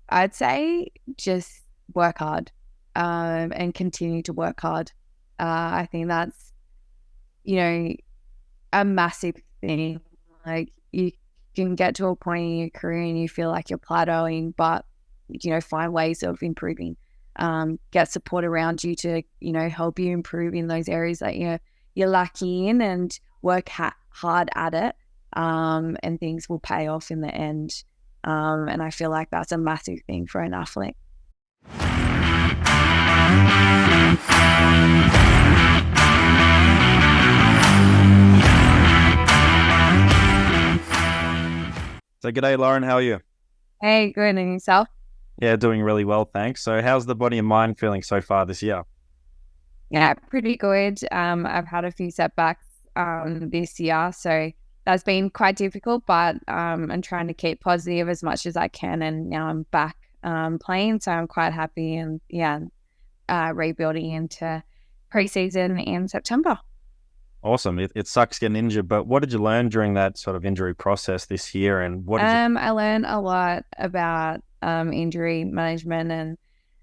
I'd say just work hard, and continue to work hard. I think that's, you know, a massive thing. Like, you can get to a point in your career and you feel like you're plateauing, but, find ways of improving. Get support around you to, help you improve in those areas that you're lacking in, and work hard at it. And things will pay off in the end. And I feel like that's a massive thing for an athlete. So g'day, Lauren. How are you? Hey, good. And yourself? Yeah, doing really well, thanks. So how's the body and mind feeling so far this year? Yeah, pretty good. I've had a few setbacks this year, so that's been quite difficult, but I'm trying to keep positive as much as I can, and now I'm back playing, so I'm quite happy, and rebuilding into preseason in September. Awesome. It sucks getting injured, but what did you learn during that sort of injury process this year, and what did you... I learned a lot about injury management,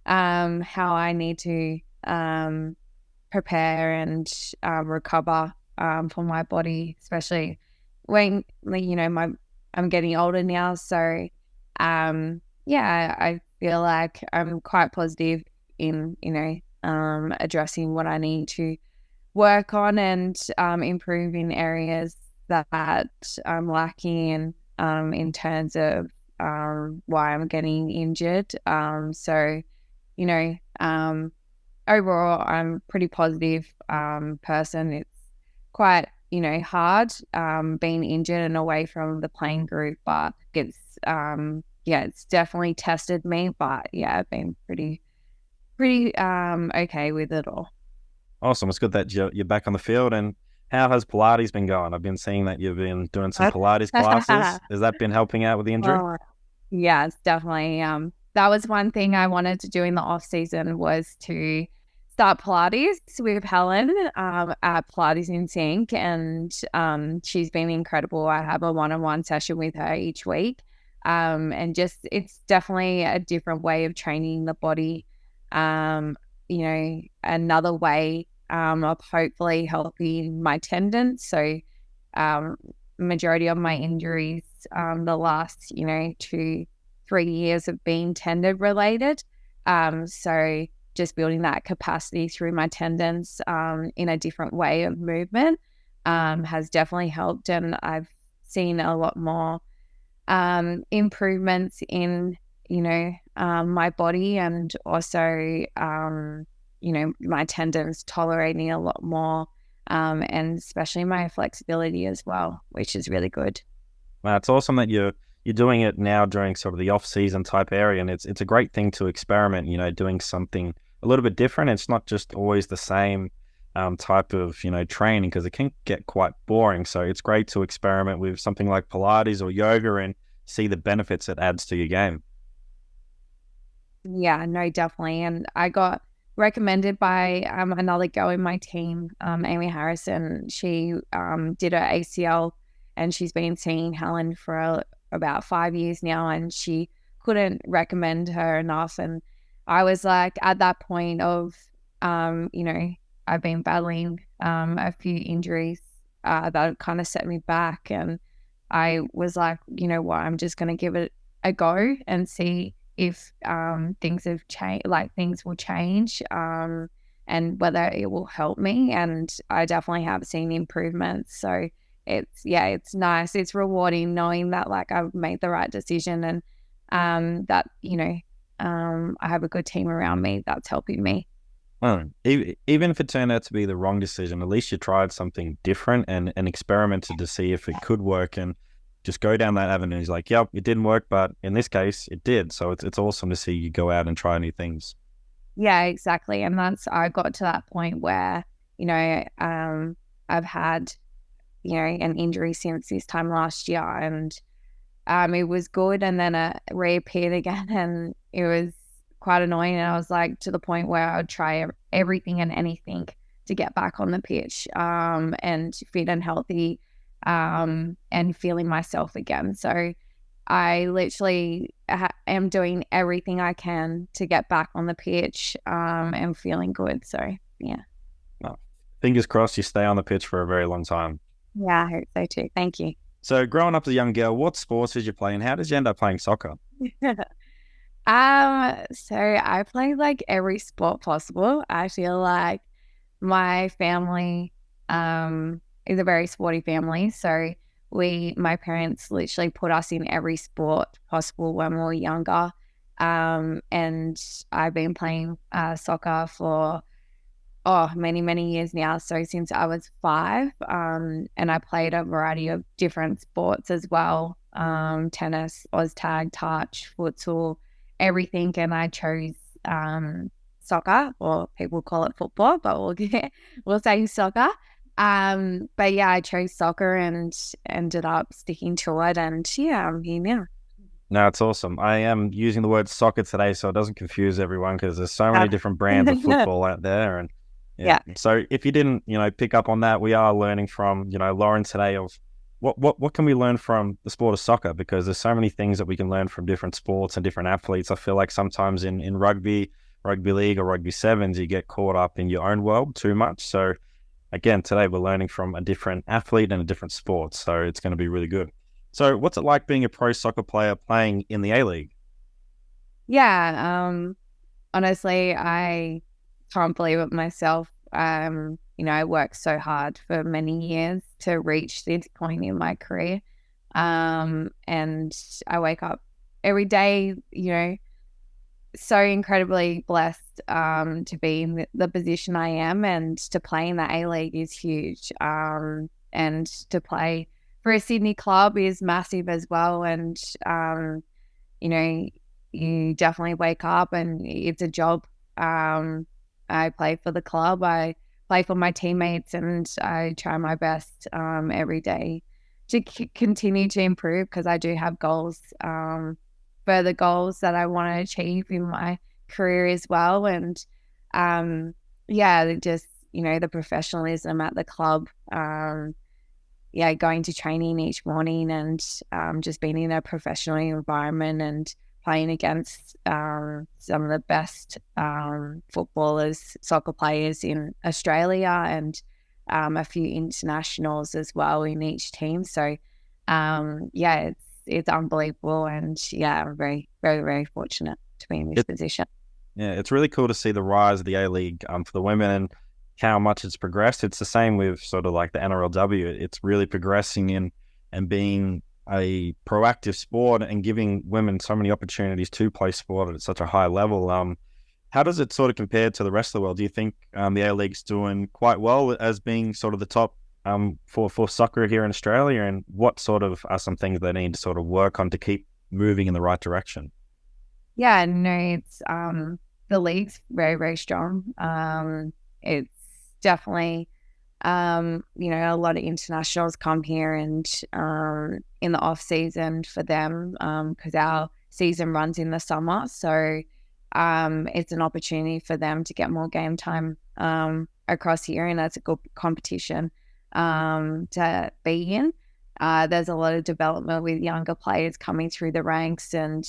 and how I need to prepare and recover for my body, especially when I'm getting older now. So I feel like I'm quite positive in addressing what I need to work on, and improve in areas that I'm lacking in terms of why I'm getting injured. So you know overall, I'm a pretty positive person. It's quite, hard being injured and away from the playing group, but it's definitely tested me. But yeah, I've been pretty okay with it all. Awesome. It's good that you're back on the field. And how has Pilates been going? I've been seeing that you've been doing some Pilates classes. Has that been helping out with the injury? Oh, yeah, it's definitely that was one thing I wanted to do in the off season, was to start Pilates with Helen at Pilates in Sync, and she's been incredible. I have a one-on-one session with her each week, and just it's definitely a different way of training the body. Another way of hopefully helping my tendons. So majority of my injuries the last 2-3 years have been tendon related, so just building that capacity through my tendons in a different way of movement has definitely helped, and I've seen a lot more improvements in my body, and also my tendons tolerating a lot more, and especially my flexibility as well, which is really good. Wow, it's awesome that you're doing it now during sort of the off season type area, and it's a great thing to experiment. Doing something a little bit different. It's not just always the same type of training, because it can get quite boring. So it's great to experiment with something like Pilates or yoga and see the benefits it adds to your game. Yeah, no, definitely. And I got recommended by another girl in my team, Amy Harrison. She did her ACL, and she's been seeing Helen for about 5 years now, and she couldn't recommend her enough. And I was like, at that point of, I've been battling a few injuries that kind of set me back. And I was like, you know what, I'm just going to give it a go and see if things have changed, like things will change, and whether it will help me. And I definitely have seen improvements. So it's nice. It's rewarding knowing that like I've made the right decision, and that, I have a good team around me that's helping me. Well, even if it turned out to be the wrong decision, at least you tried something different and experimented to see if it could work, and just go down that avenue. He's like, yep, it didn't work, but in this case, it did. So it's awesome to see you go out and try new things. Yeah, exactly. And I got to that point where, I've had, an injury since this time last year, and it was good, and then it reappeared again, and it was quite annoying. And I was like, to the point where I would try everything and anything to get back on the pitch, and fit and healthy, and feeling myself again. So I literally am doing everything I can to get back on the pitch and feeling good. So, yeah. Well, fingers crossed you stay on the pitch for a very long time. Yeah, I hope so too. Thank you. So growing up as a young girl, what sports did you play and how did you end up playing soccer? So I play like every sport possible. I feel like my family is a very sporty family. So my parents literally put us in every sport possible when we were younger. And I've been playing soccer for many, many years now. So since I was 5, and I played a variety of different sports as well. Tennis, tag, touch, futsal, everything. And I chose soccer, or people call it football, but we'll say soccer. But yeah, I chose soccer and ended up sticking to it. And yeah, I'm here now. No, it's awesome. I am using the word soccer today so it doesn't confuse everyone because there's so many different brands of football out there. And yeah. So if you didn't, pick up on that, we are learning from, Lauren today of what can we learn from the sport of soccer, because there's so many things that we can learn from different sports and different athletes. I feel like sometimes in rugby league or rugby sevens, you get caught up in your own world too much. So again, today we're learning from a different athlete and a different sport. So it's going to be really good. So what's it like being a pro soccer player playing in the A-League? Yeah. Honestly, I can't believe it myself. I worked so hard for many years to reach this point in my career. And I wake up every day, so incredibly blessed to be in the position I am, and to play in the A-League is huge. And to play for a Sydney club is massive as well. And, you definitely wake up and it's a job. I play for the club. I play for my teammates, and I try my best every day to continue to improve, because I do have goals, further goals that I want to achieve in my career as well. And just the professionalism at the club. Going to training each morning and just being in a professional environment and playing against some of the best footballers, soccer players in Australia, and a few internationals as well in each team. So, it's unbelievable. And I'm very, very, very fortunate to be in this position. Yeah, it's really cool to see the rise of the A-League for the women and how much it's progressed. It's the same with sort of like the NRLW. It's really progressing in and being a proactive sport and giving women so many opportunities to play sport at such a high level. How does it sort of compare to the rest of the world? Do you think the A-League's doing quite well as being sort of the top for soccer here in Australia? And what sort of are some things they need to sort of work on to keep moving in the right direction? Yeah, no, it's the league's very, very strong. It's definitely, a lot of internationals come here, and in the off season for them, because our season runs in the summer. So it's an opportunity for them to get more game time across here, and that's a good competition to be in. There's a lot of development with younger players coming through the ranks, and,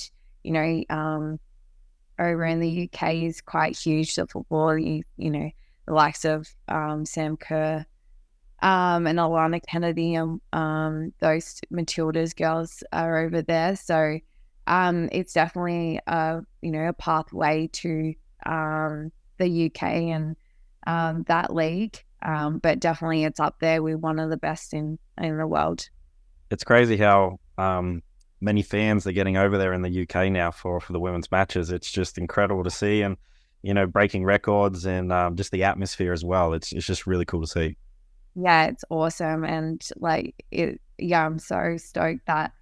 over in the UK is quite huge, the football, the likes of Sam Kerr and Alana Kennedy, and those Matilda's girls are over there. So it's definitely a pathway to the UK and that league. But definitely it's up there with one of the best in the world. It's crazy how many fans they're getting over there in the UK now for the women's matches. It's just incredible to see, and breaking records, and just the atmosphere as well. It's just really cool to see. Yeah, it's awesome. And I'm so stoked that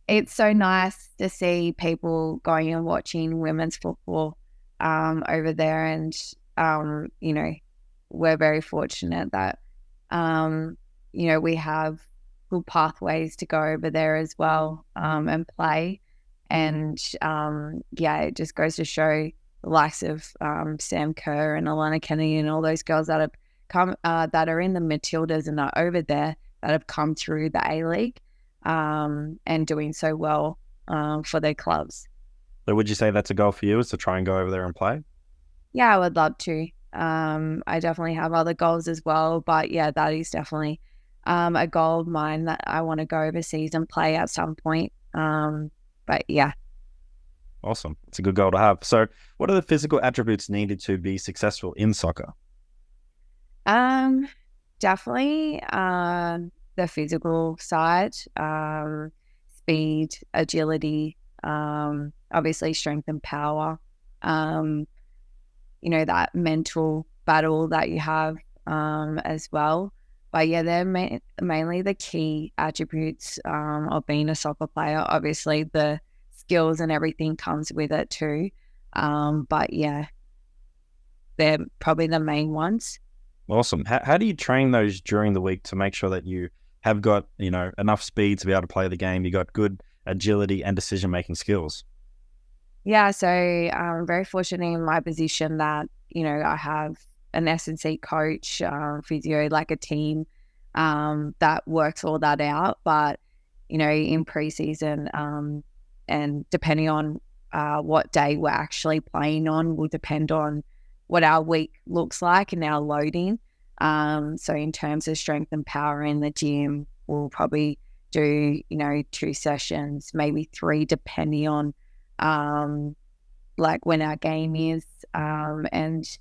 it's so nice to see people going and watching women's football over there. And we're very fortunate that we have good pathways to go over there as well and play. And it just goes to show the likes of Sam Kerr and Alana Kennedy and all those girls that have come that are in the Matildas and are over there, that have come through the A-League and doing so well for their clubs. So would you say that's a goal for you, is to try and go over there and play? Yeah, I would love to. I definitely have other goals as well, but yeah, that is definitely a goal of mine that I want to go overseas and play at some point. But yeah, Awesome. It's a good goal to have. So what are the physical attributes needed to be successful in soccer? um, definitely the physical side, speed, agility, obviously strength and power. Um, that mental battle that you have as well. But yeah, they're mainly the key attributes of being a soccer player. Obviously, the skills and everything comes with it too. But yeah, they're probably the main ones. Awesome. How do you train those during the week to make sure that you have got, enough speed to be able to play the game? You got good agility and decision-making skills. Yeah, so I'm very fortunate in my position that, I have an S&C coach, physio, like a team that works all that out. But, in preseason and depending on what day we're actually playing on will depend on what our week looks like and our loading. So in terms of strength and power in the gym, we'll probably do, 2 sessions, maybe 3, depending on like when our game is, and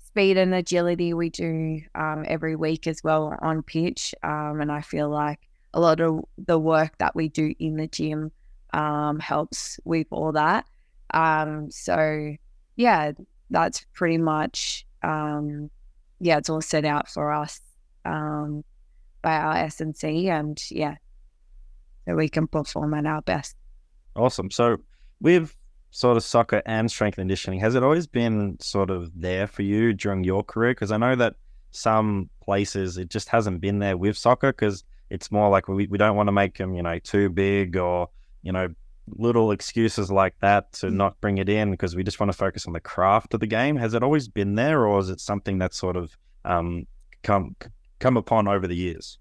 speed and agility we do every week as well on pitch. And I feel like a lot of the work that we do in the gym helps with all that. So yeah, that's pretty much it's all set out for us by our S&C, and yeah, so we can perform at our best. Awesome. So with sort of soccer and strength and conditioning, has it always been sort of there for you during your career? Because I know that some places it just hasn't been there with soccer, because it's more like we don't want to make them, too big, or, little excuses like that to not bring it in, because we just want to focus on the craft of the game. Has it always been there, or is it something that's sort of come upon over the years?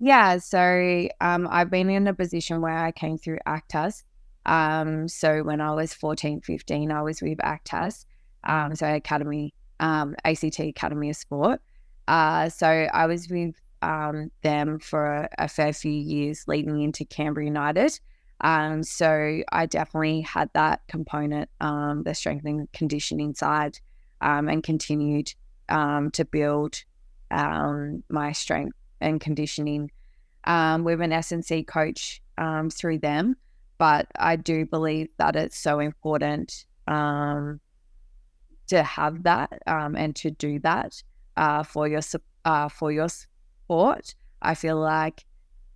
Yeah, so I've been in a position where I came through ACTAS. So when I was 14, 15, I was with ACTAS, so Academy, ACT Academy of Sport. So I was with them for a fair few years leading into Canberra United. So I definitely had that component, the strength and conditioning side, and continued to build my strength and conditioning with an S&C coach through them. But I do believe that it's so important to have that and to do that for your sport. I feel like,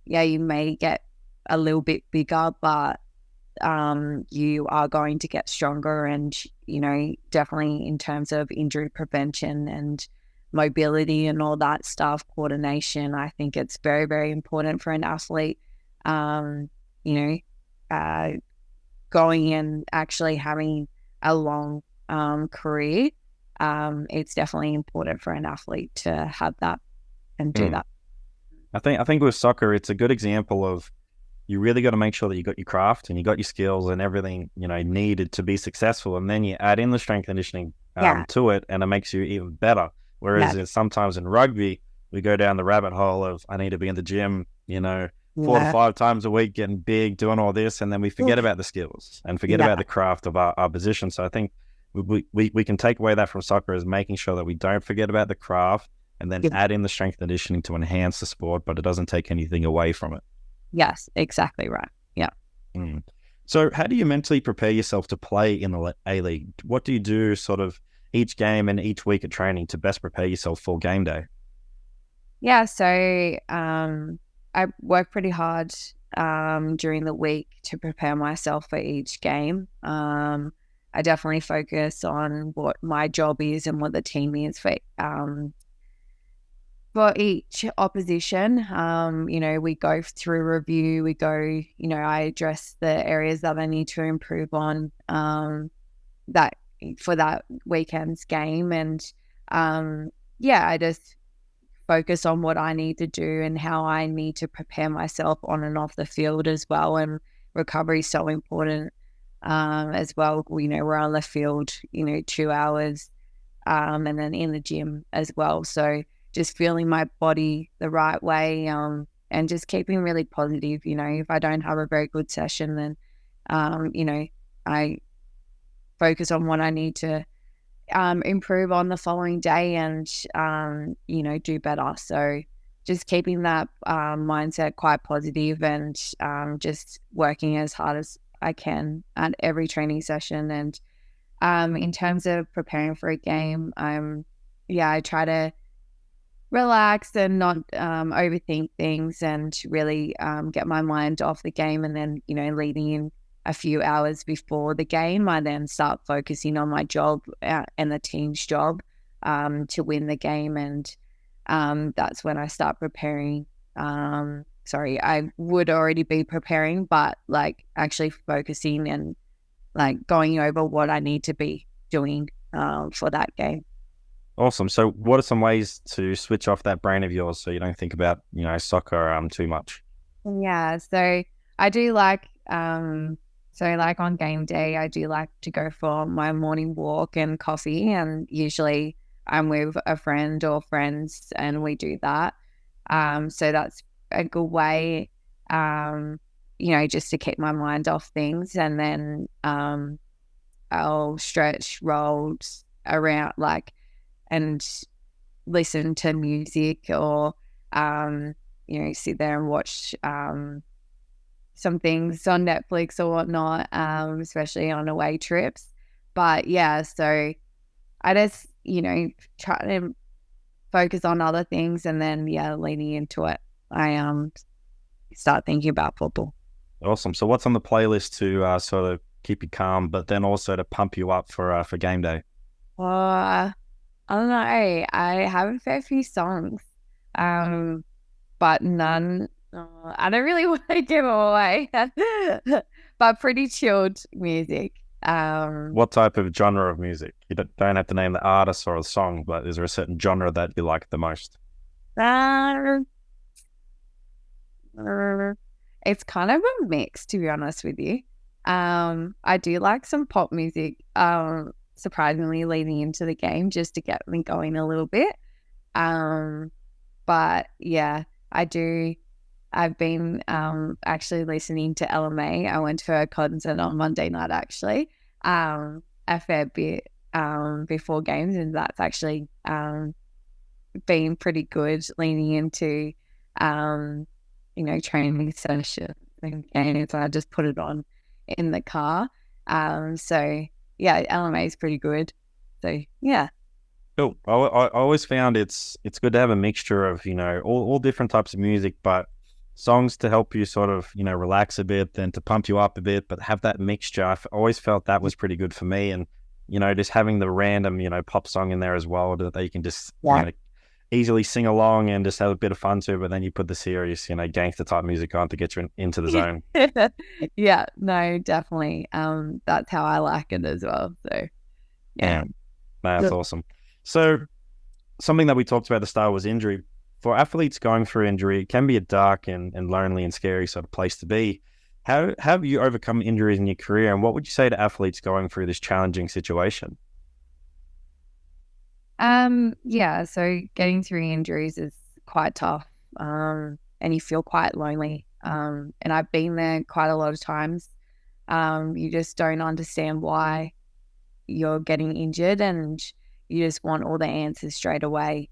yeah, you may get a little bit bigger, but you are going to get stronger, and definitely in terms of injury prevention and mobility and all that stuff, coordination, I think it's very, very important for an athlete. You know, going and actually having a long career, it's definitely important for an athlete to have that and do that. I think with soccer, it's a good example of, you really got to make sure that you got your craft and you got your skills and everything, needed to be successful. And then you add in the strength conditioning to it, and it makes you even better. Whereas sometimes in rugby, we go down the rabbit hole of, I need to be in the gym, 4 to 5 times a week, getting big, doing all this. And then we forget about the skills and forget about the craft of our position. So I think we can take away that from soccer, is making sure that we don't forget about the craft, and then add in the strength conditioning to enhance the sport, but it doesn't take anything away from it. Yes, exactly right. Yeah. So how do you mentally prepare yourself to play in the A-League? What do you do sort of each game and each week of training to best prepare yourself for game day? Yeah, so I work pretty hard during the week to prepare myself for each game. I definitely focus on what my job is and what the team is for each opposition. We go through review, I address the areas that I need to improve on that for that weekend's game. And I just focus on what I need to do and how I need to prepare myself on and off the field as well. And recovery is so important as well. We're on the field, 2 hours, and then in the gym as well. So just feeling my body the right way, and just keeping really positive. If I don't have a very good session, then, I focus on what I need to improve on the following day and, do better. So just keeping that mindset quite positive and just working as hard as I can at every training session. And in terms of preparing for a game, I try to relax and not overthink things and really get my mind off the game. And then, leading in a few hours before the game, I then start focusing on my job and the team's job to win the game. And that's when I start preparing. Sorry, I would already be preparing, but like actually focusing and like going over what I need to be doing for that game. Awesome. So what are some ways to switch off that brain of yours so you don't think about, soccer too much? Yeah, so I do like like on game day, I do like to go for my morning walk and coffee, and usually I'm with a friend or friends and we do that. So that's a good way, just to keep my mind off things. And then I'll stretch, roll around and listen to music or, sit there and watch some things on Netflix or whatnot, especially on away trips. But yeah, so I just, try to focus on other things, and then, leading into it, I start thinking about football. Awesome. So what's on the playlist to sort of keep you calm, but then also to pump you up for game day? I don't know. I have a fair few songs, but none. I don't really want to give them away, but pretty chilled music. What type of genre of music? You don't have to name the artist or the song, but is there a certain genre that you like the most? It's kind of a mix, to be honest with you. I do like some pop music, surprisingly leading into the game just to get me going a little bit. But yeah, I do. I've been actually listening to LMA. I went to her concert on Monday night, actually, a fair bit before games, and that's actually been pretty good leaning into training sessions and games. I just put it on in the car. So yeah, LMA is pretty good. So yeah. Cool. I always found it's good to have a mixture of, all different types of music, but songs to help you sort of, relax a bit, then to pump you up a bit, but have that mixture. I've always felt that was pretty good for me. And, just having the random, pop song in there as well, that you can just easily sing along and just have a bit of fun to, but then you put the serious, gangster type music on to get you into the zone. Yeah, no, definitely. That's how I like it as well. So yeah. That's awesome. So something that we talked about at the start was injury. For athletes going through injury, it can be a dark and lonely and scary sort of place to be. How have you overcome injuries in your career, and what would you say to athletes going through this challenging situation? Yeah, so getting through injuries is quite tough. And you feel quite lonely. And I've been there quite a lot of times. You just don't understand why you're getting injured, and you just want all the answers straight away.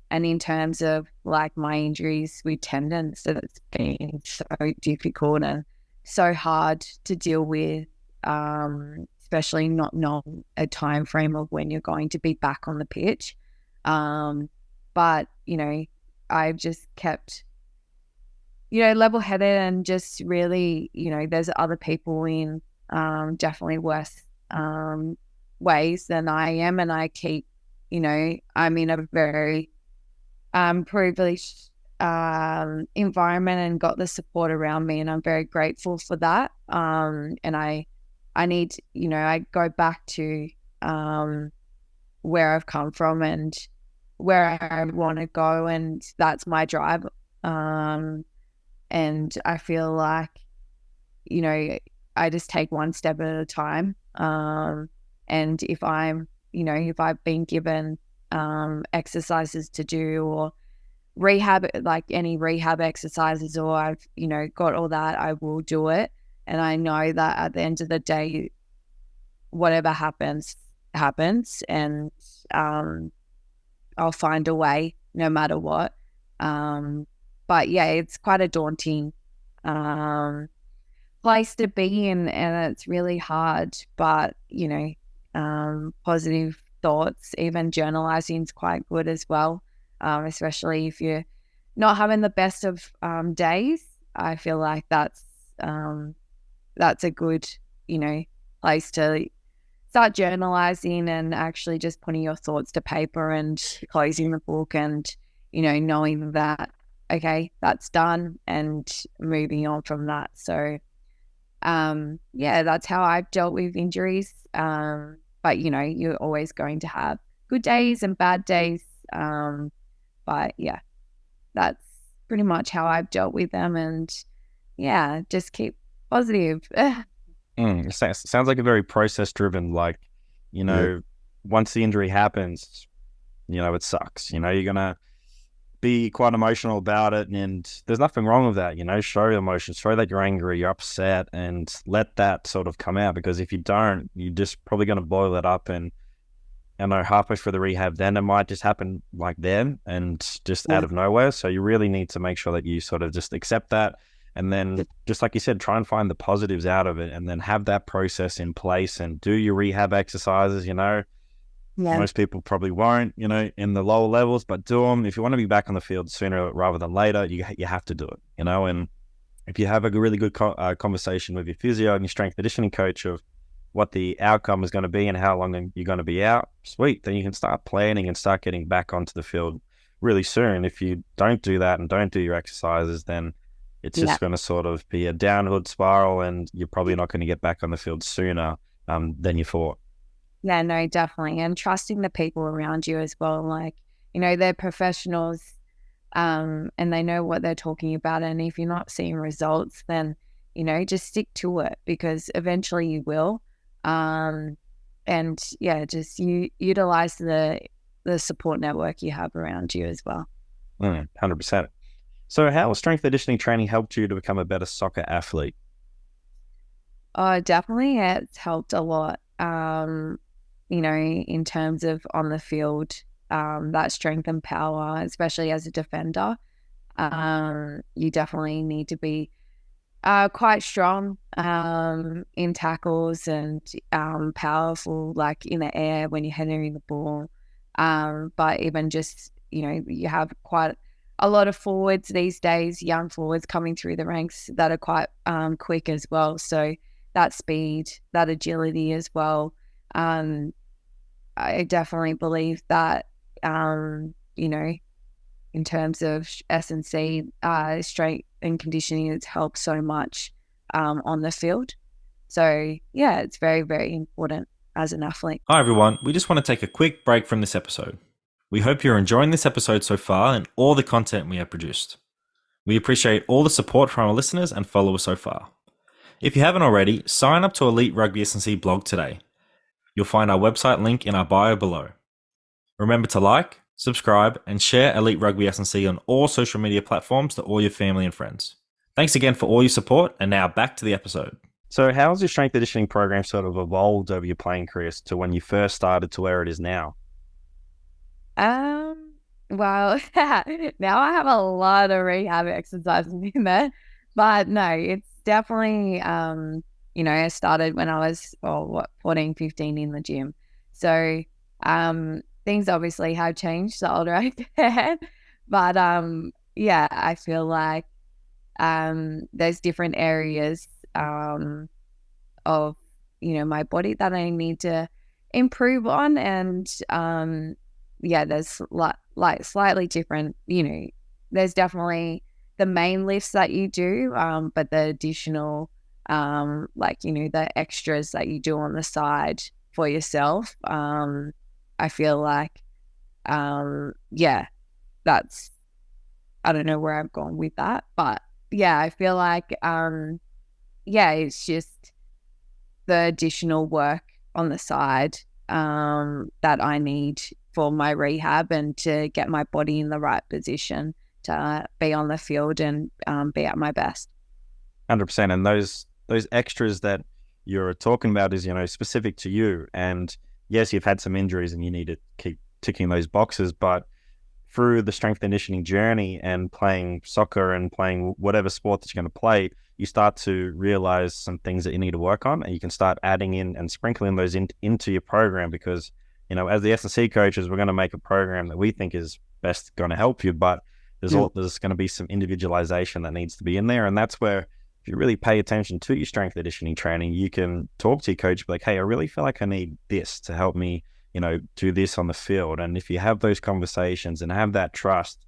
And in terms of like my injuries with tendons, it's been so difficult and so hard to deal with, especially not knowing a time frame of when you're going to be back on the pitch. But, I've just kept, level-headed and just really, there's other people in definitely worse ways than I am. And I keep, I'm in a very privileged environment and got the support around me, and I'm very grateful for that. And I need, I go back to where I've come from and where I want to go, and that's my drive. And I feel like I just take one step at a time. And if I've been given exercises to do, or rehab, like any rehab exercises, or I've, got all that, I will do it. And I know that at the end of the day, whatever happens, happens. And I'll find a way no matter what. But yeah, it's quite a daunting place to be in, and it's really hard. But, positive thoughts, even journalizing is quite good as well, especially if you're not having the best of days. I feel like that's a good, place to start journalizing and actually just putting your thoughts to paper and closing the book and, knowing that, okay, that's done, and moving on from that. So, that's how I've dealt with injuries. But, you're always going to have good days and bad days. But yeah, that's pretty much how I've dealt with them. And yeah, just keep positive. Sounds like a very process driven, like, once the injury happens, it sucks. You're going to be quite emotional about it, and there's nothing wrong with that. Show your emotions, show that you're angry, you're upset, and let that sort of come out, because if you don't, you're just probably going to boil it up, and halfway through the rehab, then it might just happen like then and just out of nowhere. So you really need to make sure that you sort of just accept that. And then, just like you said, try and find the positives out of it, and then have that process in place and do your rehab exercises. Most people probably won't, in the lower levels, but do them. If you want to be back on the field sooner rather than later, you have to do it, and if you have a really good conversation with your physio and your strength conditioning coach of what the outcome is going to be and how long you're going to be out, sweet, then you can start planning and start getting back onto the field really soon. If you don't do that and don't do your exercises, then it's just going to sort of be a downward spiral, and you're probably not going to get back on the field sooner than you thought. Yeah, no, definitely. And trusting the people around you as well. Like, they're professionals, and they know what they're talking about. And if you're not seeing results, then, just stick to it, because eventually you will. And yeah, just utilize the support network you have around you as well. 100%. So how has strength conditioning training helped you to become a better soccer athlete? Oh, definitely. It's helped a lot. In terms of on the field, that strength and power, especially as a defender. You definitely need to be quite strong in tackles, and powerful, like in the air when you're handling the ball. But even just, you have quite a lot of forwards these days, young forwards coming through the ranks that are quite quick as well. So that speed, that agility as well. I definitely believe that, in terms of S&C, strength and conditioning, it's helped so much on the field. So yeah, it's very, very important as an athlete. Hi everyone, we just want to take a quick break from this episode. We hope you're enjoying this episode so far and all the content we have produced. We appreciate all the support from our listeners and followers so far. If you haven't already, sign up to Elite Rugby SandC blog today. You'll find our website link in our bio below. Remember to like, subscribe, and share Elite Rugby SandC on all social media platforms to all your family and friends. Thanks again for all your support, and now back to the episode. So how has your strength conditioning program sort of evolved over your playing career to when you first started to where it is now? Well, now I have a lot of rehab exercises in there, but no, it's definitely, I started when I was 14, 15 in the gym. So, things obviously have changed the older I get, but, yeah, I feel like, there's different areas, of, my body that I need to improve on. And, yeah, there's like slightly different, there's definitely the main lifts that you do, but the additional, the extras that you do on the side for yourself. I feel like, yeah, that's, I don't know where I've gone with that, but yeah, I feel like, yeah, it's just the additional work on the side that I need for my rehab and to get my body in the right position to be on the field and be at my best. 100%. And those extras that you're talking about is, specific to you. And yes, you've had some injuries and you need to keep ticking those boxes, but through the strength and conditioning journey and playing soccer and playing whatever sport that you're going to play, you start to realize some things that you need to work on, and you can start adding in and sprinkling those into your program, because, as the S&C coaches, we're going to make a program that we think is best going to help you, but there's going to be some individualization that needs to be in there. And that's where, if you really pay attention to your strength and conditioning training, you can talk to your coach, be like, hey, I really feel like I need this to help me, do this on the field. And if you have those conversations and have that trust,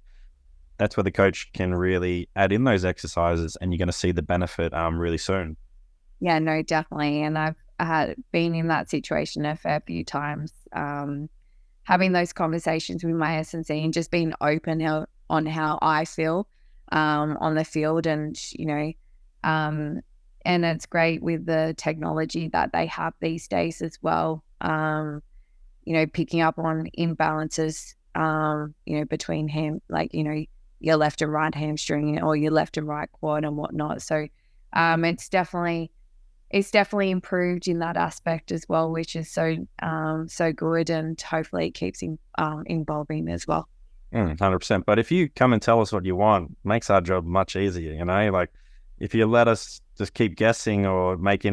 that's where the coach can really add in those exercises, and you're going to see the benefit really soon. Yeah, no, definitely. And I've had been in that situation a fair few times, having those conversations with my S&C and just being open on how I feel on the field. And, and it's great with the technology that they have these days as well. Picking up on imbalances, between your left and right hamstring or your left and right quad and whatnot. So it's definitely improved in that aspect as well, which is so good, and hopefully it keeps evolving as well. 100%. But if you come and tell us what you want, it makes our job much easier. Like if you let us just keep guessing or make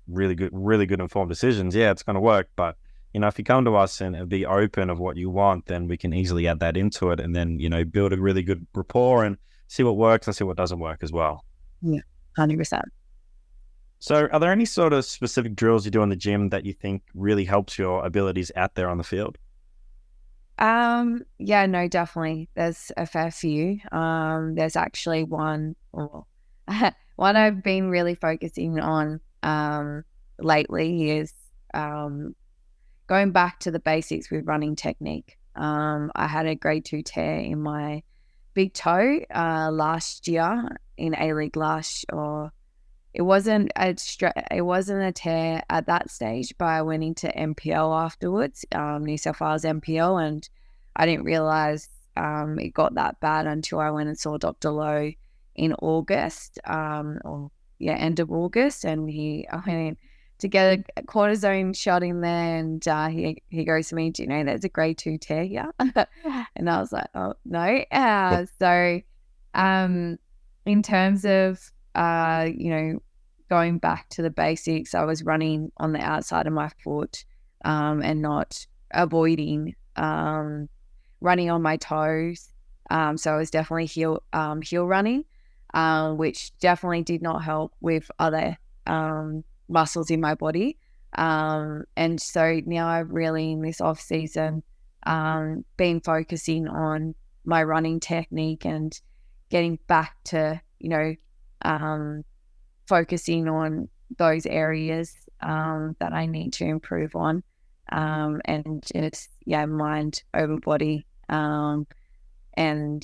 really good informed decisions, yeah, it's going to work. But if you come to us and be open of what you want, then we can easily add that into it, and then, build a really good rapport and see what works and see what doesn't work as well. Yeah, 100%. So are there any sort of specific drills you do in the gym that you think really helps your abilities out there on the field? Yeah, no, definitely. There's a fair few. There's actually one I've been really focusing on lately is going back to the basics with running technique. I had a grade 2 tear in my big toe last year in A-League it wasn't a tear at that stage, but I went into MPL afterwards, New South Wales MPL, and I didn't realize it got that bad until I went and saw Dr. Lowe in August, end of August, and I went to get a cortisone shot in there, and he goes to me, do you know there's a grade 2 tear here? And I was like, oh, no. So in terms of, going back to the basics, I was running on the outside of my foot and not avoiding running on my toes. So I was definitely heel running, which definitely did not help with other muscles in my body. And so now I've really, in this off season, been focusing on my running technique and getting back to, focusing on those areas that I need to improve on, and it's mind over body, and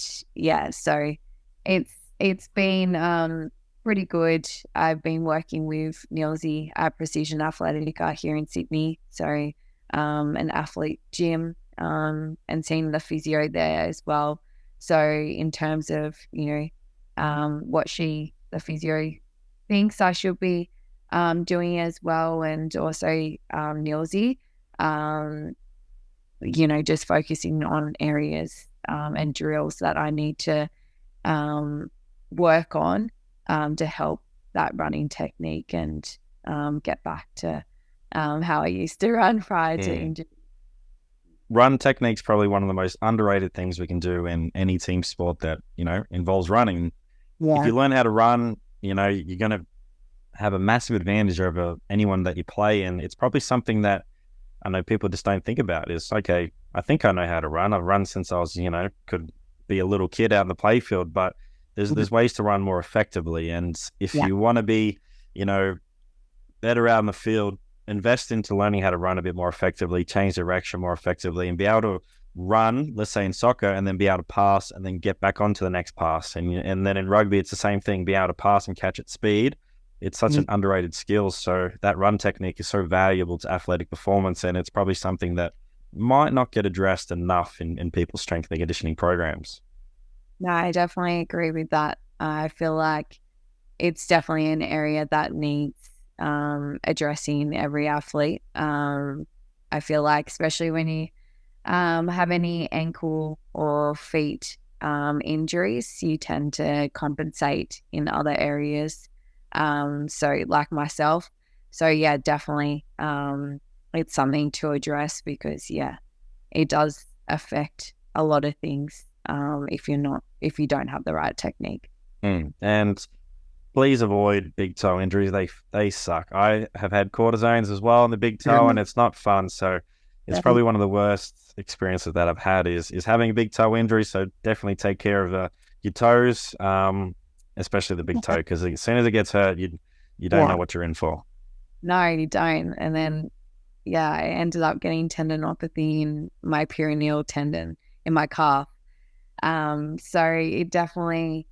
so it's been pretty good. I've been working with Nilsy at Precision Athletica here in Sydney, so an athlete gym, and seeing the physio there as well. So in terms of what the physio thinks I should be doing as well, and also Nilsy, just focusing on areas and drills that I need to work on to help that running technique and get back to how I used to run prior to injury. Run technique's probably one of the most underrated things we can do in any team sport that, involves running. Yeah. If you learn how to run, you're going to have a massive advantage over anyone that you play. And it's probably something that I know people just don't think about is, okay, I think I know how to run. I've run since I was, could be a little kid out in the playfield, but there's ways to run more effectively. And if you want to be, better out in the field, invest into learning how to run a bit more effectively, change direction more effectively, and be able to run, let's say in soccer, and then be able to pass and then get back onto the next pass. And then in rugby, it's the same thing, be able to pass and catch at speed, it's such an underrated skill. So that run technique is so valuable to athletic performance, and it's probably something that might not get addressed enough in people's strength and conditioning programs. No, I definitely agree with that. I feel like it's definitely an area that needs addressing every athlete. I feel like, especially when you have any ankle or feet injuries, you tend to compensate in other areas. So like myself. So yeah, definitely it's something to address because it does affect a lot of things if you don't have the right technique. And please avoid big toe injuries. They suck. I have had cortisones as well on the big toe, and it's not fun. So it's probably one of the worst experiences that I've had is having a big toe injury. So definitely take care of your toes, especially the big toe, because as soon as it gets hurt, you don't know what you're in for. No, you don't. And then I ended up getting tendinopathy in my peroneal tendon in my calf. So it definitely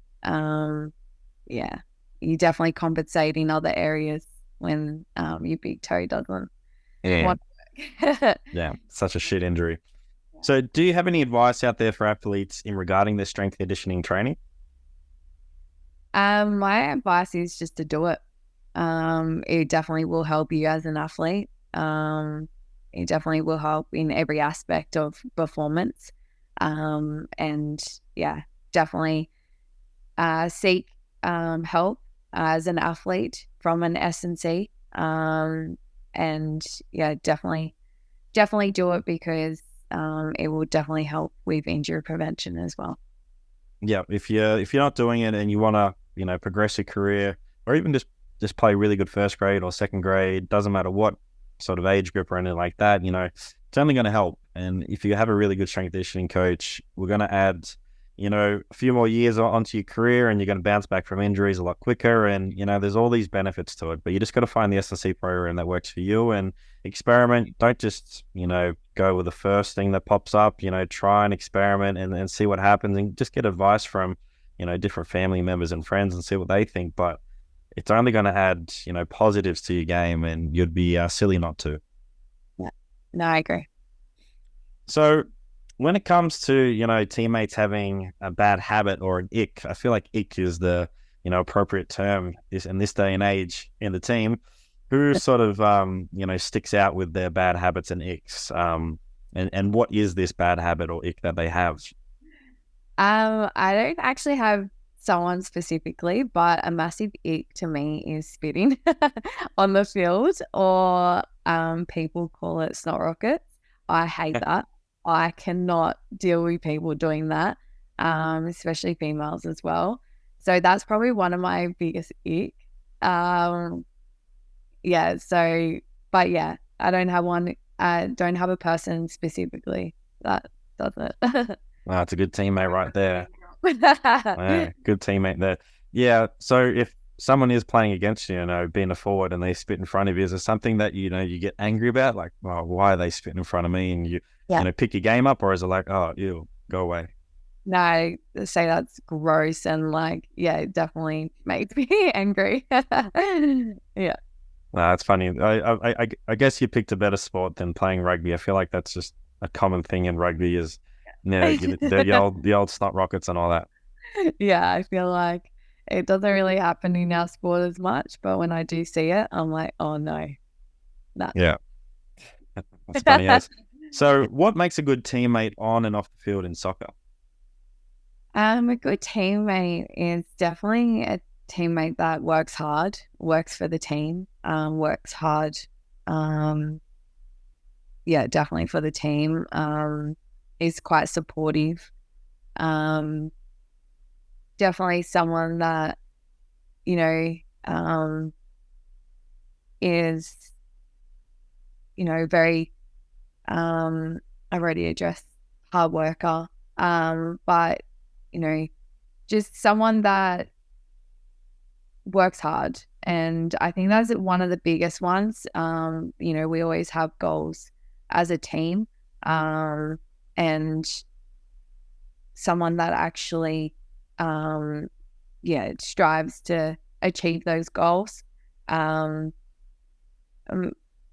you definitely compensate in other areas when your big toe doesn't want to work. Yeah, such a shit injury. So do you have any advice out there for athletes in regarding their strength conditioning training? My advice is just to do it. It definitely will help you as an athlete. It definitely will help in every aspect of performance. And definitely seek help as an athlete from an S&C. And definitely do it because it will definitely help with injury prevention as well. Yeah, if you're not doing it and you want to progress your career, or even just play really good first grade or second grade, doesn't matter what sort of age group or anything like that, it's only going to help. And if you have a really good strength conditioning coach, we're going to add a few more years onto your career, and you're going to bounce back from injuries a lot quicker. And there's all these benefits to it, but you just got to find the S&C program that works for you and experiment. Don't just go with the first thing that pops up. Try and experiment and see what happens, and just get advice from different family members and friends and see what they think. But it's only going to add positives to your game, and you'd be silly not to. Yeah, no, I agree. So when it comes to teammates having a bad habit or an ick, I feel like ick is the appropriate term in this day and age in the team. Who sort of sticks out with their bad habits and icks? And what is this bad habit or ick that they have? I don't actually have someone specifically, but a massive ick to me is spitting on the field, or people call it snot rockets. I hate that. I cannot deal with people doing that, especially females as well. So that's probably one of my biggest ick. But I don't have one. I don't have a person specifically that does it. Wow, it's a good teammate right there. Yeah, good teammate there. Yeah, so if someone is playing against you, being a forward, and they spit in front of you, is there something that you get angry about? Like, oh, why are they spitting in front of me? And you pick your game up, or is it like, oh, ew, go away? No, I say that's gross, and it definitely makes me angry. Yeah. Nah, it's funny. I guess you picked a better sport than playing rugby. I feel like that's just a common thing in rugby is the old snot rockets and all that. Yeah, I feel like it doesn't really happen in our sport as much, but when I do see it, I'm like, oh no. Nah. Yeah. That's funny as. So what makes a good teammate on and off the field in soccer? A good teammate is definitely a teammate that works hard, works for the team, works hard. Definitely for the team. Is quite supportive. Definitely someone that is very I've already addressed hard worker, but just someone that works hard. And I think that's one of the biggest ones. We always have goals as a team, and someone that actually strives to achieve those goals. Um,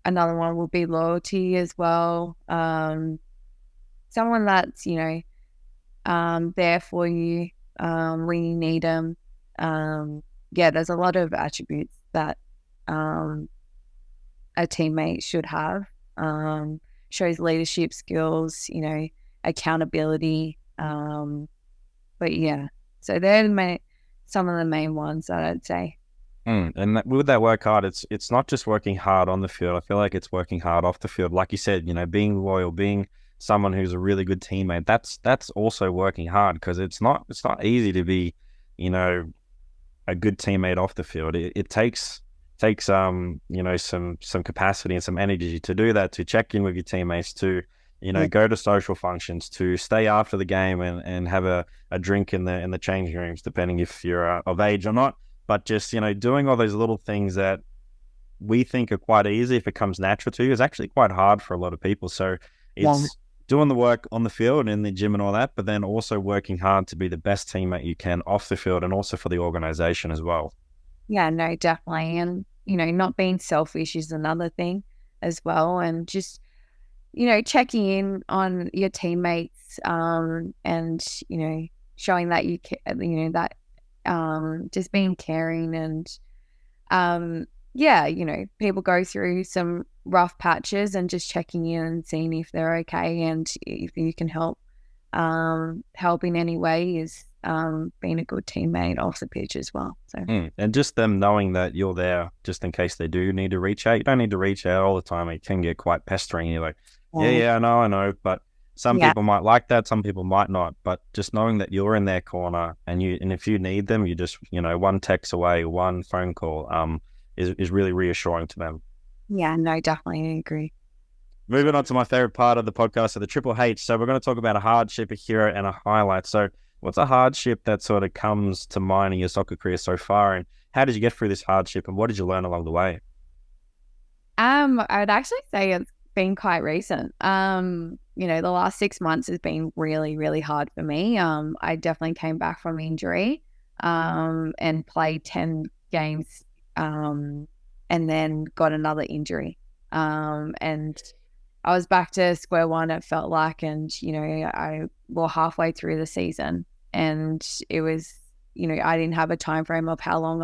Another one will be loyalty as well. Someone that's, there for you when you need them. There's a lot of attributes that a teammate should have. Shows leadership skills, accountability. But yeah, so they're some of the main ones that I'd say. And with that work hard, it's not just working hard on the field. I feel like it's working hard off the field. Like you said, being loyal, being someone who's a really good teammate. That's also working hard, because it's not easy to be, a good teammate off the field. It takes some capacity and some energy to do that, to check in with your teammates, to go to social functions, to stay after the game and have a drink in the changing rooms, depending if you're of age or not. But just, doing all those little things that we think are quite easy, if it comes natural to you, is actually quite hard for a lot of people. So it's doing the work on the field and in the gym and all that, but then also working hard to be the best teammate you can off the field, and also for the organization as well. Yeah, no, definitely. And, not being selfish is another thing as well. And just, checking in on your teammates and, showing that that just being caring. And people go through some rough patches, and just checking in and seeing if they're okay, and if you can help in any way is being a good teammate off the pitch as well. So and just them knowing that you're there just in case they do need to reach out. You don't need to reach out all the time. It can get quite pestering. You're like, I know, but some people might like that, some people might not. But just knowing that you're in their corner, and if you need them, you just one text away, one phone call is really reassuring to them. Yeah, no, definitely agree. Moving on to my favorite part of the podcast, so the Triple H. So we're going to talk about a hardship, a hero, and a highlight. So what's a hardship that sort of comes to mind in your soccer career so far, and how did you get through this hardship, and what did you learn along the way? I'd actually say it's been quite recent. The last 6 months has been really, really hard for me. I definitely came back from injury and played 10 games and then got another injury. And I was back to square one, it felt like, and, I was halfway through the season, and it was, I didn't have a time frame of how long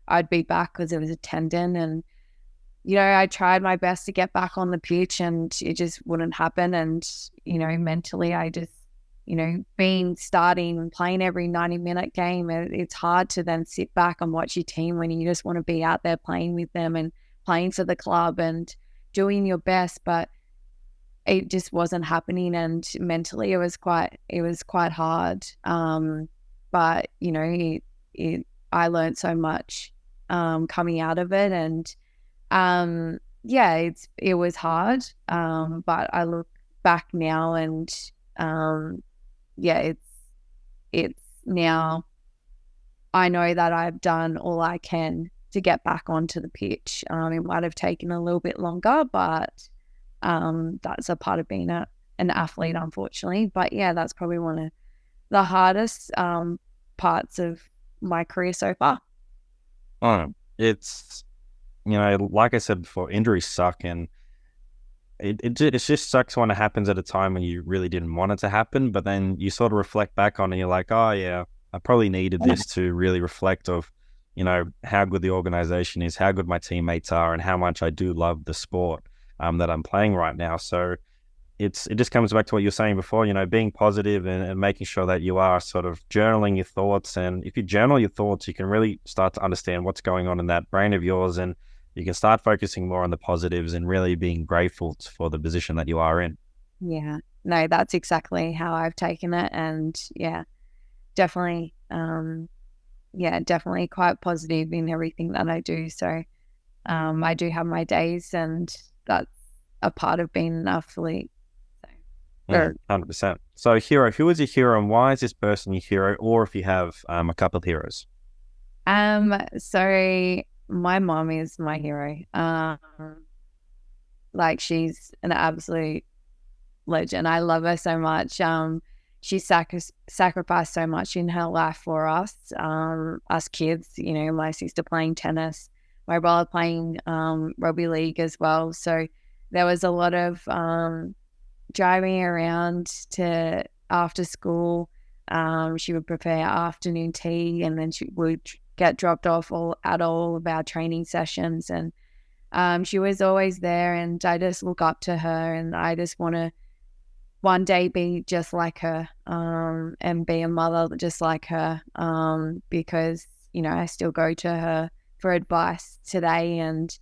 I'd be back, because it was a tendon. And, I tried my best to get back on the pitch, and it just wouldn't happen. And, mentally, I just, being starting and playing every 90-minute game, it's hard to then sit back and watch your team when you just want to be out there playing with them and playing for the club and doing your best. But it just wasn't happening, and mentally it was quite hard. But I learned so much coming out of it, and it was hard. But I look back now, and it's now I know that I've done all I can to get back onto the pitch. It might have taken a little bit longer, but that's a part of being an athlete, unfortunately. But yeah, that's probably one of the hardest parts of my career so far. It's, like I said before, injuries suck, and it just sucks when it happens at a time when you really didn't want it to happen. But then you sort of reflect back on it, and you're like, oh yeah, I probably needed this to really reflect of, how good the organization is, how good my teammates are, and how much I do love the sport that I'm playing right now. So it just comes back to what you were saying before, being positive and making sure that you are sort of journaling your thoughts. And if you journal your thoughts, you can really start to understand what's going on in that brain of yours, and you can start focusing more on the positives and really being grateful for the position that you are in. Yeah, no, that's exactly how I've taken it. And definitely, definitely quite positive in everything that I do. So I do have my days, and that's a part of being an athlete. 100%. So hero, who is your hero, and why is this person your hero? Or if you have a couple of heroes. So my mom is my hero. She's an absolute legend. I love her so much. She sacrificed so much in her life for us, us kids. My sister playing tennis, my brother playing rugby league as well. So there was a lot of driving around to after school. She would prepare afternoon tea, and then she would get dropped off at all of our training sessions. And she was always there, and I just look up to her, and I just want to one day be just like her, and be a mother just like her, because, you know, I still go to her for advice today, and,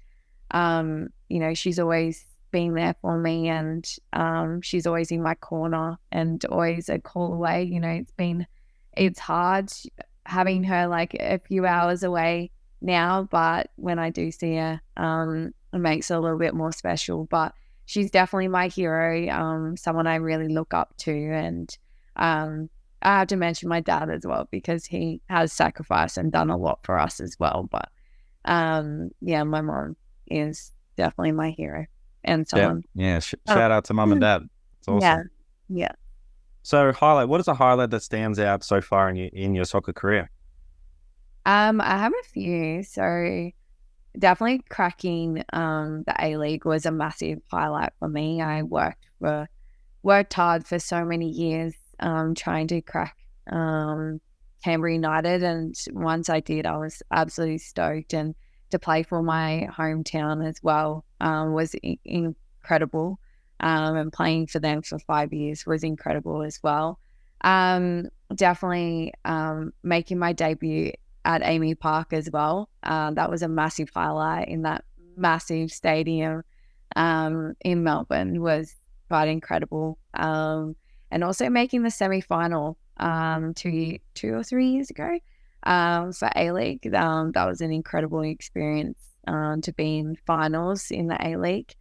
you know, she's always been there for me, and she's always in my corner and always a call away. You know, it's hard having her like a few hours away now, but when I do see her, it makes it a little bit more special. But she's definitely my hero, someone I really look up to. And I have to mention my dad as well, because he has sacrificed and done a lot for us as well. But yeah, my mom is definitely my hero and someone. Yeah. Shout out to mum and dad. It's awesome. Yeah. So what is a highlight that stands out so far in your soccer career? I have a few. So definitely cracking the A-League was a massive highlight for me. I worked hard for so many years trying to crack Canberra United, and once I did, I was absolutely stoked. And to play for my hometown as well was incredible. And playing for them for 5 years was incredible as well. Definitely making my debut at Amy Park as well. That was a massive highlight in that massive stadium in Melbourne was quite incredible. And also making the semi-final 2 or 3 years ago for A-League. That was an incredible experience to be in finals in the A-League.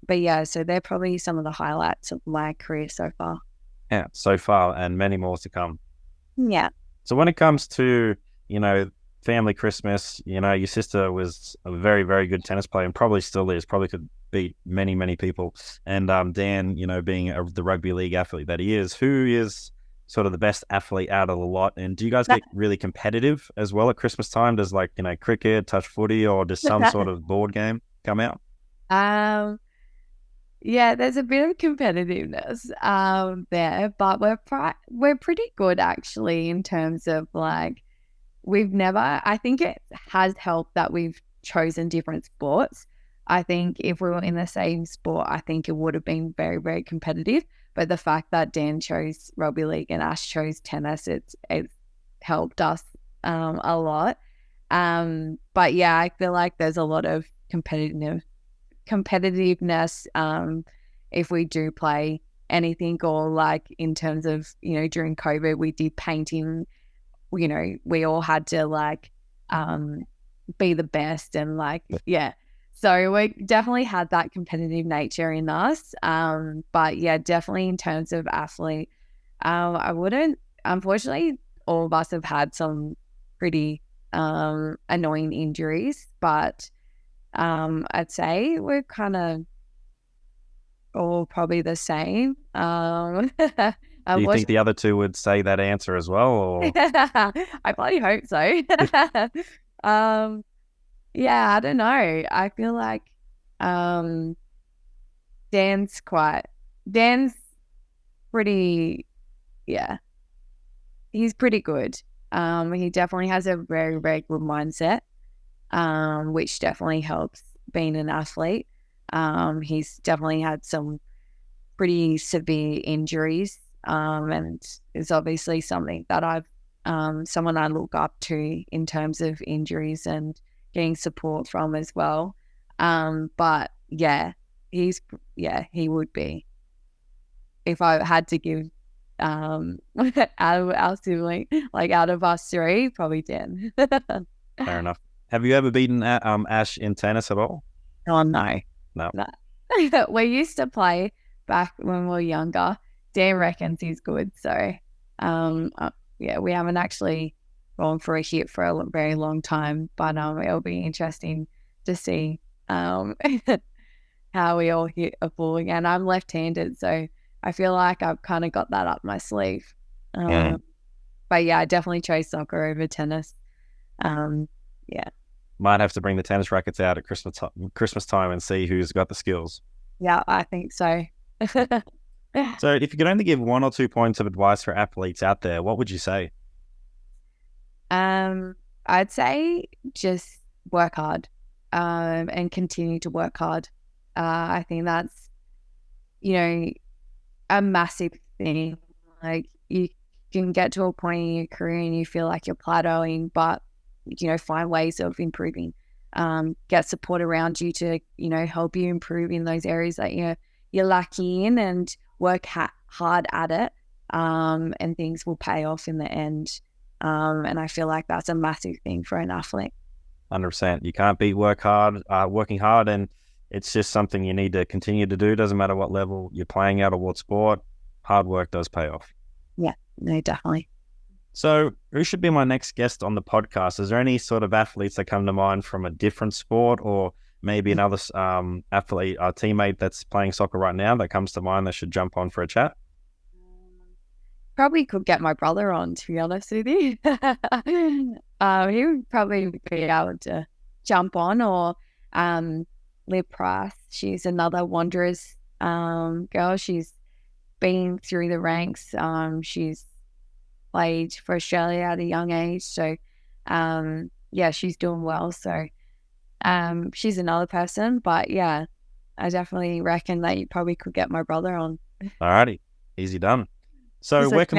But yeah, so they're probably some of the highlights of my career so far. Yeah, so far, and many more to come. Yeah. So when it comes to, you know, family Christmas, you know, your sister was a very, very good tennis player and probably still is, probably could beat many, many people. And Dan, you know, being the rugby league athlete that he is, who is sort of the best athlete out of the lot? And do you guys get really competitive as well at Christmas time? Does, like, you know, cricket, touch footy, or does some sort of board game come out? Yeah, there's a bit of competitiveness there, but we're pretty good actually in terms of, like, I think it has helped that we've chosen different sports. I think if we were in the same sport, I think it would have been very, very competitive. But the fact that Dan chose rugby league and Ash chose tennis, it's helped us a lot. But yeah, I feel like there's a lot of competitiveness if we do play anything, or like in terms of, you know, during COVID we did painting, you know, we all had to like be the best, and like, yeah, so we definitely had that competitive nature in us. But yeah, definitely in terms of athlete, I wouldn't, unfortunately all of us have had some pretty annoying injuries, but I'd say we're kind of all probably the same. Do you think the other two would say that answer as well? Or? I bloody hope so. Yeah, I don't know. I feel like Dan's pretty, yeah, he's pretty good. He definitely has a very, very good mindset, which definitely helps being an athlete. He's definitely had some pretty severe injuries, and it's obviously something that someone I look up to in terms of injuries and getting support from as well. But yeah, he would be, if I had to give out of our sibling, like out of us three, probably Dan. Fair enough. Have you ever beaten Ash in tennis at all? Oh, no. No. We used to play back when we were younger. Dan reckons he's good. So, yeah, we haven't actually gone for a hit for a very long time, but it'll be interesting to see how we all hit a ball again. I'm left-handed, so I feel like I've kind of got that up my sleeve. But yeah, I definitely chose soccer over tennis. Yeah. might have to bring the tennis rackets out at Christmas time and see who's got the skills. Yeah, I think so. So if you could only give 1 or 2 points of advice for athletes out there, what would you say? I'd say just work hard, and continue to work hard. I think that's, a massive thing. Like, you can get to a point in your career and you feel like you're plateauing, but, find ways of improving. Get support around you to, help you improve in those areas that you're lacking in, and work hard at it, and things will pay off in the end. And I feel like that's a massive thing for an athlete. 100%. You can't beat working hard, and it's just something you need to continue to do. Doesn't matter what level you're playing at or what sport, hard work does pay off. Yeah, no, definitely. So who should be my next guest on the podcast? Is there any sort of athletes that come to mind from a different sport, or maybe another athlete, teammate that's playing soccer right now that comes to mind that should jump on for a chat? Probably could get my brother on, to be honest with you. He would probably be able to jump on, or Liv Price. She's another Wanderers girl. She's been through the ranks. She's played for Australia at a young age. So, she's doing well. So, she's another person. But yeah, I definitely reckon that you probably could get my brother on. Alrighty, easy done. So where can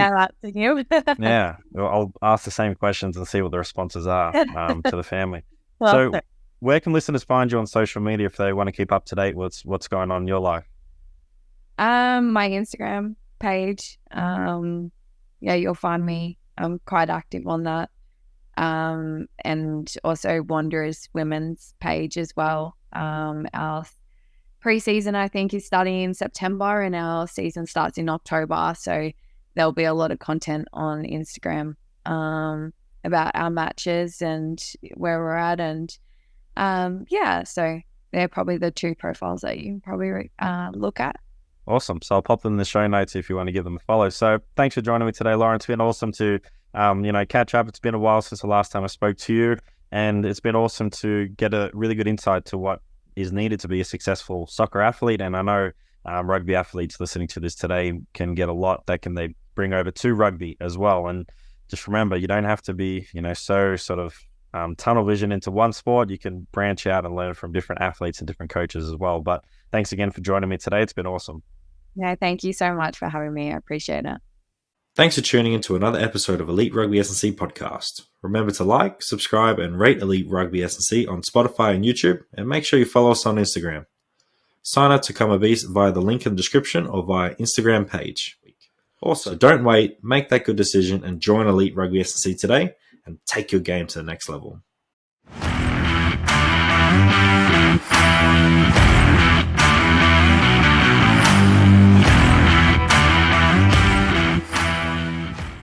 yeah, I'll ask the same questions and see what the responses are to the family. Well, so where can listeners find you on social media if they want to keep up to date with what's going on in your life? My Instagram page. You'll find me. I'm quite active on that. And also Wanderers Women's page as well. Our pre-season, I think, is starting in September, and our season starts in October. So there'll be a lot of content on Instagram about our matches and where we're at. And so they're probably the two profiles that you can probably look at. Awesome. So I'll pop them in the show notes if you want to give them a follow. So thanks for joining me today, Lauren. It's been awesome to catch up. It's been a while since the last time I spoke to you, and it's been awesome to get a really good insight to what is needed to be a successful soccer athlete. And I know rugby athletes listening to this today can get a lot that they bring over to rugby as well. And just remember, you don't have to be, so sort of tunnel vision into one sport. You can branch out and learn from different athletes and different coaches as well. But thanks again for joining me today. It's been awesome. Yeah, thank you so much for having me. I appreciate it. Thanks for tuning into another episode of Elite Rugby SandC podcast. Remember to like, subscribe, and rate Elite Rugby SandC on Spotify and YouTube, and make sure you follow us on Instagram. Sign up to become a beast via the link in the description or via Instagram page. Also, don't wait, make that good decision and join Elite Rugby SandC today and take your game to the next level.